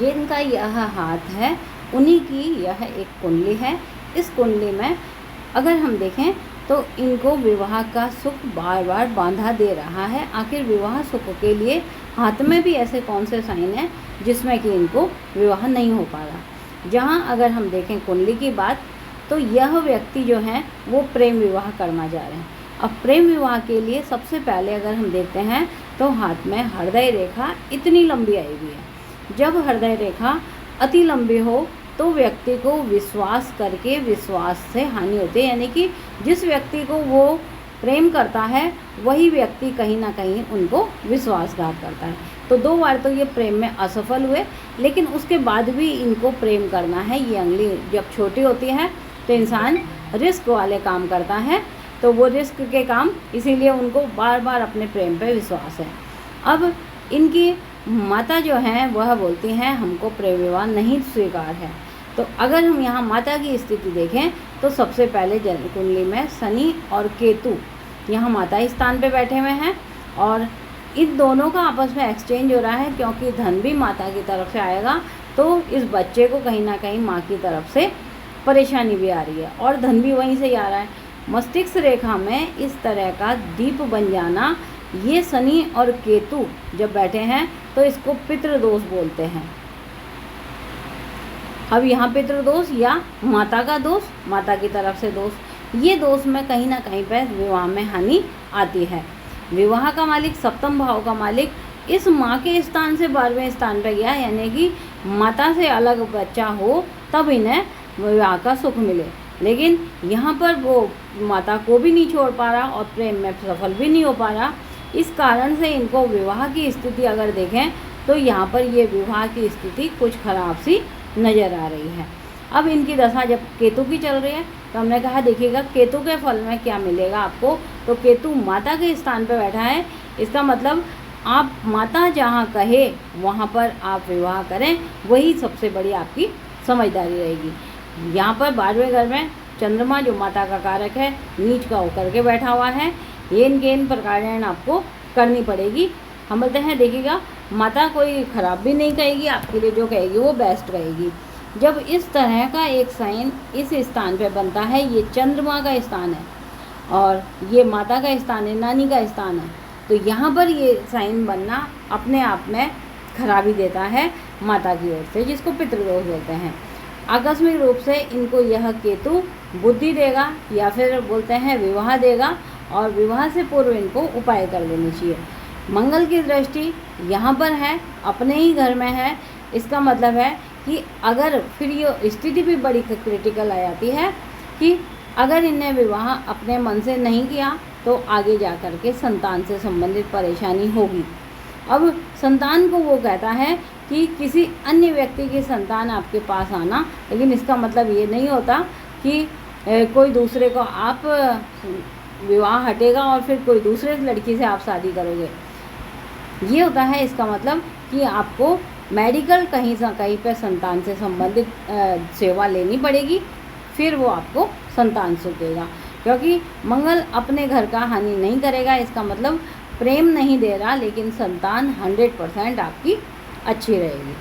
जिनका यह हाथ है उन्हीं की यह एक कुंडली है। इस कुंडली में अगर हम देखें तो इनको विवाह का सुख बार बार बांधा दे रहा है। आखिर विवाह सुख के लिए हाथ में भी ऐसे कौन से साइन हैं जिसमें कि इनको विवाह नहीं हो पा रहा। जहाँ अगर हम देखें कुंडली की बात, तो यह व्यक्ति जो हैं वो प्रेम विवाह करना जा रहे हैं। अब प्रेम विवाह के लिए सबसे पहले अगर हम देखते हैं तो हाथ में हृदय रेखा इतनी लंबी आई हुई है। जब हृदय रेखा अति लंबी हो तो व्यक्ति को विश्वास करके विश्वास से हानि होती है, यानी कि जिस व्यक्ति को वो प्रेम करता है वही व्यक्ति कहीं ना कहीं उनको विश्वासघात करता है। तो 2 बार तो ये प्रेम में असफल हुए, लेकिन उसके बाद भी इनको प्रेम करना है। ये अंगुली जब छोटी होती है तो इंसान रिस्क वाले काम करता है, तो वो रिस्क के काम, इसीलिए उनको बार बार अपने प्रेम पे विश्वास है। अब इनकी माता जो हैं वह बोलती हैं हमको प्रेम विवाह नहीं स्वीकार है। तो अगर हम यहाँ माता की स्थिति देखें तो सबसे पहले जन्म कुंडली में शनि और केतु यहाँ माता स्थान पे बैठे हुए हैं, और इन दोनों का आपस में एक्सचेंज हो रहा है, क्योंकि धन भी माता की तरफ से आएगा तो इस बच्चे को कहीं ना कहीं माँ की तरफ से परेशानी भी आ रही है और धन भी वहीं से ही आ रहा है। मस्तिष्क रेखा में इस तरह का दीप बन जाना, ये शनि और केतु जब बैठे हैं तो इसको पितृदोष बोलते हैं। अब यहाँ पितृदोष या माता का दोष, माता की तरफ से दोष, ये दोष में कहीं ना कहीं पर विवाह में हानि आती है। विवाह का मालिक, सप्तम भाव का मालिक इस माँ के स्थान से 12वें स्थान पर गया, यानी कि माता से अलग बच्चा हो तब इन्हें विवाह का सुख मिले। लेकिन यहाँ पर वो माता को भी नहीं छोड़ पा रहा और प्रेम में सफल भी नहीं हो पा रहा। इस कारण से इनको विवाह की स्थिति अगर देखें तो यहाँ पर ये विवाह की स्थिति कुछ खराब सी नज़र आ रही है। अब इनकी दशा जब केतु की चल रही है तो हमने कहा देखिएगा केतु के फल में क्या मिलेगा आपको। तो केतु माता के स्थान पर बैठा है, इसका मतलब आप माता जहाँ कहे वहाँ पर आप विवाह करें, वही सबसे बड़ी आपकी समझदारी रहेगी। यहाँ पर 12वें घर में चंद्रमा जो माता का कारक है नीच का होकर के बैठा हुआ है। ये इन प्रकार आपको करनी पड़ेगी। हम बोलते हैं देखिएगा माता कोई ख़राब भी नहीं कहेगी, आपके लिए जो कहेगी वो बेस्ट कहेगी। जब इस तरह का एक साइन इस स्थान पे बनता है, ये चंद्रमा का स्थान है और ये माता का स्थान है, नानी का स्थान है, तो यहाँ पर ये साइन बनना अपने आप में खराबी देता है माता की ओर से, जिसको पितृदोष बोलते हैं। आकस्मिक रूप से इनको यह केतु बुद्धि देगा या फिर बोलते हैं विवाह देगा, और विवाह से पूर्व इनको उपाय कर लेनी चाहिए। मंगल की दृष्टि यहाँ पर है, अपने ही घर में है, इसका मतलब है कि अगर फिर ये स्थिति भी बड़ी क्रिटिकल आ जाती है कि अगर इन्हें विवाह अपने मन से नहीं किया तो आगे जा कर के संतान से संबंधित परेशानी होगी। अब संतान को वो कहता है कि किसी अन्य व्यक्ति की संतान आपके पास आना, लेकिन इसका मतलब ये नहीं होता कि कोई दूसरे को आप विवाह हटेगा और फिर कोई दूसरे लड़की से आप शादी करोगे। ये होता है इसका मतलब कि आपको मेडिकल कहीं पे संतान से संबंधित सेवा लेनी पड़ेगी, फिर वो आपको संतान सुख देगा। क्योंकि मंगल अपने घर का हानि नहीं करेगा, इसका मतलब प्रेम नहीं दे रहा, लेकिन संतान 100% आपकी अच्छी रहेगी।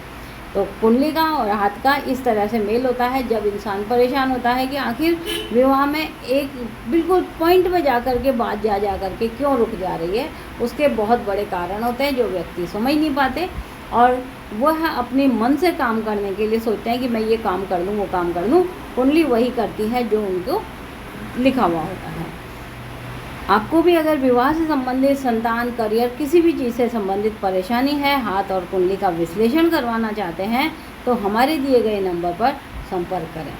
तो कुंडली का और हाथ का इस तरह से मेल होता है जब इंसान परेशान होता है कि आखिर विवाह में एक बिल्कुल पॉइंट में जा कर के बात जा कर के क्यों रुक जा रही है। उसके बहुत बड़े कारण होते हैं जो व्यक्ति समझ नहीं पाते, और वह अपने मन से काम करने के लिए सोचते हैं कि मैं ये काम कर लूँ, वो काम कर लूँ। कुंडली वही करती है जो उनको लिखा हुआ होता है। आपको भी अगर विवाह से संबंधित, संतान, करियर, किसी भी चीज़ से संबंधित परेशानी है, हाथ और कुंडली का विश्लेषण करवाना चाहते हैं, तो हमारे दिए गए नंबर पर संपर्क करें।